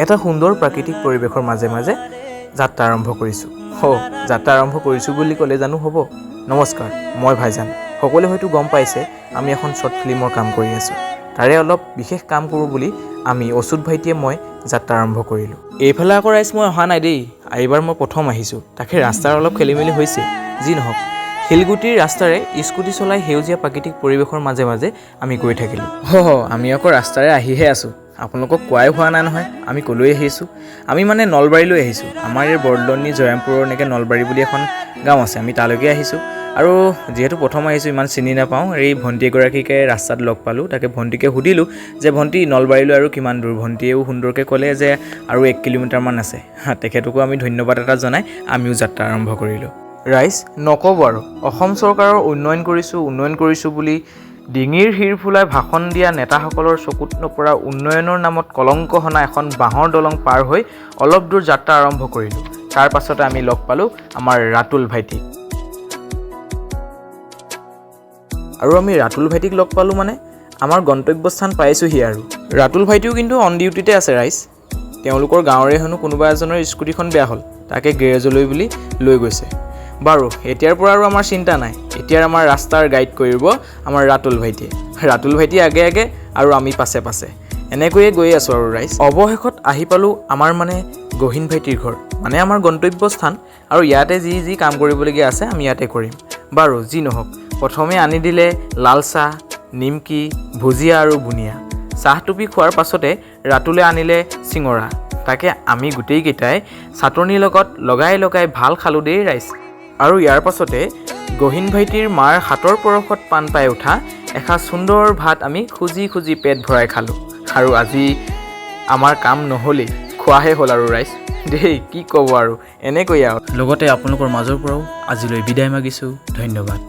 এটা সুন্দৰ প্ৰাকৃতিক পৰিৱেশৰ মাজে মাজে যাত্ৰা আৰম্ভ কৰিছোঁ। যাত্ৰা আৰম্ভ কৰিছোঁ বুলি ক'লে জানো হ'ব? নমস্কাৰ, মই ভাইজান। সকলোৱে হয়তো গম পাইছে আমি এখন শ্বৰ্ট ফিল্মৰ কাম কৰি আছোঁ। তাৰে অলপ বিশেষ কাম কৰোঁ বুলি আমি অচ্যুত ভাইটিয়ে মই যাত্ৰা আৰম্ভ কৰিলোঁ। এইফালে আকৌ ৰাইজ মই অহা নাই দেই। এইবাৰ মই প্ৰথম আহিছোঁ। তাকে ৰাস্তাৰ অলপ খেলি মেলি হৈছে। যি নহওক, শিলগুটিৰ ৰাস্তাৰে স্কুটি চলাই সেউজীয়া প্ৰাকৃতিক পৰিৱেশৰ মাজে মাজে আমি গৈ থাকিলোঁ। আমি আকৌ ৰাস্তাৰে আহিহে আছোঁ। আপোনালোকক কোৱাই হোৱা নাই নহয় আমি ক'লৈ আহিছোঁ। আমি মানে নলবাৰীলৈ আহিছোঁ। আমাৰ এই বৰদলনি জয়ৰামপুৰৰ এনেকৈ নলবাৰী বুলি এখন গাঁও আছে, আমি তালৈকে আহিছোঁ। আৰু যিহেতু প্ৰথম আহিছোঁ, ইমান চিনি নাপাওঁ। এই ভণ্টি এগৰাকীকে ৰাস্তাত লগ পালোঁ। তাকে ভণ্টিকে সুধিলোঁ যে ভণ্টি নলবাৰীলৈ আৰু কিমান দূৰ? ভণ্টিয়েও সুন্দৰকৈ ক'লে যে আৰু 1 কিলোমিটাৰমান আছে। তেখেতকো আমি ধন্যবাদ এটা জনাই আমিও যাত্ৰা আৰম্ভ কৰিলোঁ। ৰাইজ নক'ব আৰু, অসম চৰকাৰৰ উন্নয়ন কৰিছোঁ বুলি ডিঙিৰ শিৰ ফুলাই ভাষণ দিয়া নেতাসকলৰ চকুত নপৰা উন্নয়নৰ নামত কলংক সনা এখন বাঁহৰ দলং পাৰ হৈ অলপ দূৰ যাত্ৰা আৰম্ভ কৰিলোঁ। তাৰ পাছতে আমি লগ পালোঁ আমাৰ ৰাতুল ভাইটিক। আৰু আমি ৰাতুল ভাইটিক লগ পালোঁ মানে আমাৰ গন্তব্যস্থান পাইছোঁহি আৰু। ৰাতুল ভাইটিও কিন্তু অন ডিউটিতে আছে ৰাইজ। তেওঁলোকৰ গাঁৱৰে হেনো কোনোবা এজনৰ স্কুটিখন বেয়া হ'ল, তাকে গেৰেজলৈ বুলি লৈ গৈছে। বাৰু এতিয়াৰ পৰা আৰু আমাৰ চিন্তা নাই। এতিয়াৰ আমাৰ ৰাস্তাৰ গাইড কৰিব আমাৰ ৰাতুল ভাইটিয়ে। ৰাতুল ভাইটি আগে আগে আৰু আমি পাছে পাছে এনেকৈয়ে গৈ আছোঁ আৰু ৰাইজ। অৱশেষত আহি পালোঁ আমাৰ মানে গহীন ভাইটিৰ ঘৰ, মানে আমাৰ গন্তব্যস্থান। আৰু ইয়াতে যি কাম কৰিবলগীয়া আছে আমি ইয়াতে কৰিম। বাৰু যি নহওক, প্ৰথমে আনি দিলে লাল চাহ, নিমকি, ভুজিয়া আৰু বুনিয়া। চাহ টুপি খোৱাৰ পাছতে ৰাতুলে আনিলে চিঙৰা। তাকে আমি গোটেইকেইটাই চাটনিৰ লগত লগাই ভাল খালোঁ দেই ৰাইজ। আৰু ইয়াৰ পাছতে গহীন ভাইটিৰ মাৰ হাতৰ পৰশত পাণ পাই উঠা এসাঁজ সুন্দৰ ভাত আমি খুজি পেট ভৰাই খালোঁ। আৰু আজি আমাৰ কাম নহ'লেই, খোৱাহে হ'ল আৰু ৰাইজ দেই। কি ক'ব আৰু, এনেকৈয়ে আৰু। লগতে আপোনালোকৰ মাজৰ পৰাও আজিলৈ বিদায় মাগিছোঁ। ধন্যবাদ।